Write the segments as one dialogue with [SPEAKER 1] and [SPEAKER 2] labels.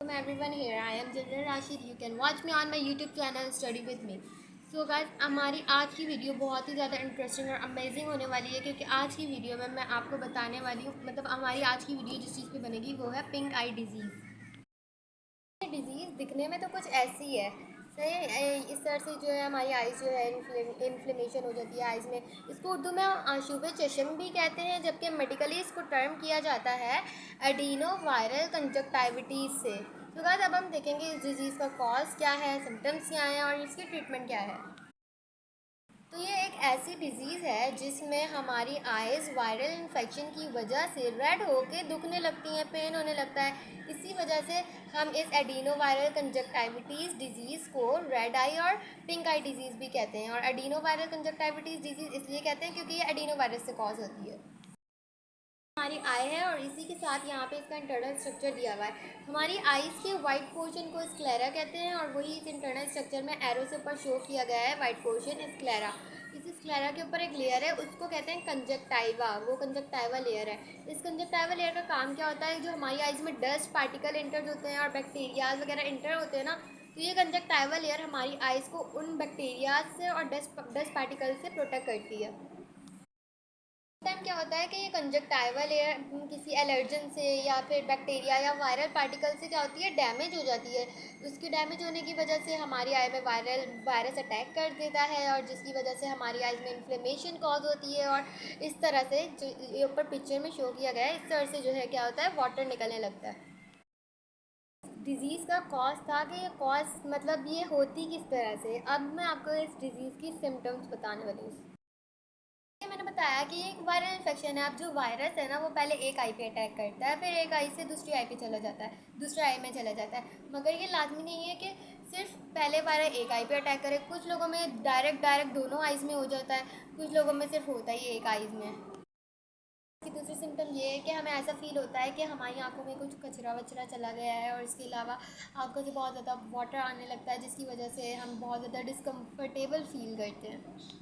[SPEAKER 1] Welcome everyone here. I am General Rashid. You can watch me on my YouTube channel Study with me. So guys, हमारी आज की video बहुत ही ज़्यादा interesting और amazing होने वाली है क्योंकि आज की वीडियो में मैं आपको बताने वाली हूँ मतलब हमारी आज की वीडियो जिस चीज़ पे बनेगी वो है पिंक आई डिजीज़। डिजीज़ दिखने में तो कुछ ऐसी है सही इस तरह से जो है हमारी आइज़ जो है इन्फ्लेमेशन हो जाती है आइज़ में। इसको उर्दू में आशूब चश्म भी कहते हैं जबकि मेडिकली इसको टर्म किया जाता है एडिनो वायरल कंजक्टाइविटीज़ से। तो गाइस अब हम देखेंगे इस डिज़ीज़ का कॉज क्या है, सिम्टम्स क्या हैं और इसकी ट्रीटमेंट क्या है। तो ये एक ऐसी डिज़ीज़ है जिसमें हमारी आइज़ वायरल इन्फेक्शन की वजह से रेड होके दुखने लगती हैं, पेन होने लगता है। इसी वजह से हम इस एडिनो वायरल कंजक्टाइविटीज़ डिज़ीज़ को रेड आई और पिंक आई डिज़ीज़ भी कहते हैं। और एडिनो वायरल कंजक्टाइविटीज़ डिज़ीज़ इसलिए कहते हैं क्योंकि ये एडिनो वायरस से कॉज होती है। हमारी आई है और इसी के साथ यहाँ पे इसका इंटरनल स्ट्रक्चर दिया हुआ है। हमारी आईज के वाइट पोर्शन को स्क्लेरा कहते हैं और वही इस इंटरनल स्ट्रक्चर में एरो से ऊपर शो किया गया है वाइट पोर्शन स्क्लेरा। इस स्क्लेरा के ऊपर एक लेयर है उसको कहते हैं कंजक्टाइवा, वो कंजक्टाइवा लेयर है। इस कंजक्टाइवा लेयर का काम क्या होता है, जो हमारी आइज में डस्ट पार्टिकल इंटर होते हैं और बैक्टीरियाज वगैरह इंटर होते हैं ना, तो ये कंजक्टाइवा लेयर हमारी आइज़ को उन बैक्टीरियाज से और डस्ट पार्टिकल से प्रोटेक्ट करती है। टाइम क्या होता है कि ये कंजक्टाइवल लेयर किसी एलर्जन से या फिर बैक्टीरिया या वायरल पार्टिकल से क्या होती है, डैमेज हो जाती है। उसकी डैमेज होने की वजह से हमारी आई में वायरस अटैक कर देता है और जिसकी वजह से हमारी आई में इन्फ्लेमेशन कॉज होती है। और इस तरह से जो ये ऊपर पिक्चर में शो किया गया है, इस तरह से जो है क्या होता है, वाटर निकलने लगता है। डिज़ीज़ का कॉज था कि ये कॉज मतलब ये होती किस तरह से। अब मैं आपको इस डिज़ीज़ की सिम्टम्स बताने वाली हूँ। ये मैंने बताया कि ये एक वायरल इन्फेक्शन है। अब जो वायरस है ना, वो पहले एक आई पे अटैक करता है, फिर एक आई से दूसरी आई पे चला जाता है, दूसरे आई में चला जाता है। मगर ये लाजमी नहीं है कि सिर्फ पहले वायरल एक आई पे अटैक करे। कुछ लोगों में डायरेक्ट डायरेक्ट दोनों आइज़ में हो जाता है, कुछ लोगों में सिर्फ होता ही एक आइज़ में। की दूसरी सिम्टम ये है कि हमें ऐसा फील होता है कि हमारी आंखों में कुछ कचरा वचरा चला गया है और इसके अलावा आंखों से बहुत ज़्यादा वाटर आने लगता है जिसकी वजह से हम बहुत ज़्यादा डिस्कम्फर्टेबल फील करते हैं।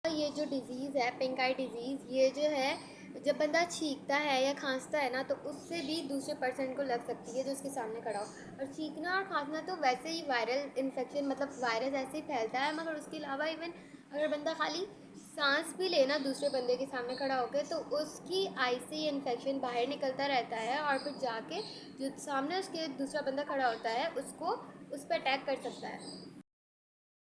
[SPEAKER 1] ये जो डिज़ीज़ है पिंक आई डिज़ीज़, ये जो है जब बंदा छींकता है या खांसता है ना, तो उससे भी दूसरे पर्सन को लग सकती है जो उसके सामने खड़ा हो। और छींकना और खांसना तो वैसे ही वायरल इन्फेक्शन मतलब वायरस ऐसे ही फैलता है, मगर उसके अलावा इवन अगर बंदा खाली सांस भी लेना दूसरे बंदे के सामने खड़ा होकर, तो उसकी आई से ये इन्फेक्शन बाहर निकलता रहता है और फिर जाके जो सामने उसके दूसरा बंदा खड़ा होता है उसको उस पर अटैक कर सकता है।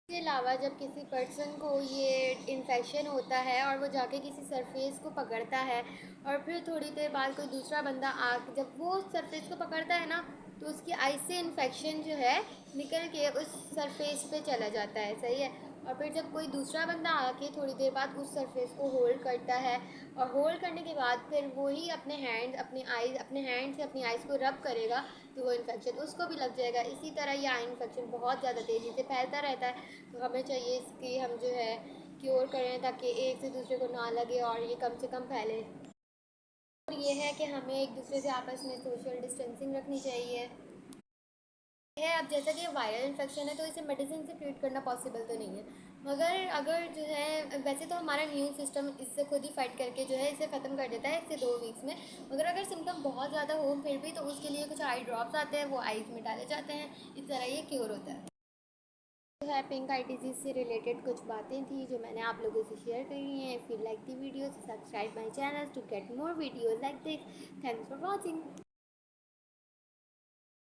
[SPEAKER 1] इसके अलावा जब किसी पर्सन को ये इन्फेक्शन होता है और वो जाके किसी सरफेस को पकड़ता है और फिर थोड़ी देर बाद कोई दूसरा बंदा आ जब वो सरफेस को पकड़ता है ना, तो उसकी आई से इन्फेक्शन जो है निकल के उस सरफेस पे चला जाता है, सही है। और फिर जब कोई दूसरा बंदा आके थोड़ी देर बाद उस सरफेस को होल्ड करता है और होल्ड करने के बाद फिर वही अपने हैंड से अपनी आइज़ को रब करेगा, तो वो इन्फेक्शन उसको भी लग जाएगा। इसी तरह ये आई इन्फेक्शन बहुत ज़्यादा तेज़ी से फैलता रहता है। तो हमें चाहिए इसकी हम जो है क्योर करें ताकि एक से दूसरे को ना लगे और ये कम से कम फैले। और ये है कि हमें एक दूसरे से आपस में सोशल डिस्टेंसिंग रखनी चाहिए है। अब जैसा कि वायरल इन्फेक्शन है तो इसे मेडिसिन से ट्रीट करना पॉसिबल तो नहीं है, मगर अगर जो है वैसे तो हमारा इम्यून सिस्टम इससे खुद ही फाइट करके जो है इसे ख़त्म कर देता है 1 से 2 वीक्स में। मगर अगर सिम्टम बहुत ज़्यादा हो फिर भी, तो उसके लिए कुछ आई ड्रॉप्स आते हैं, वो आइज़ में डाले जाते हैं। इस तरह ये क्योर होता है। जो है पिंक आई डिजीज़ से रिलेटेड कुछ बातें थी जो मैंने आप लोगों से शेयर करी हैं। If you like the video subscribe my channel to get more videos like this. Thanks for watching.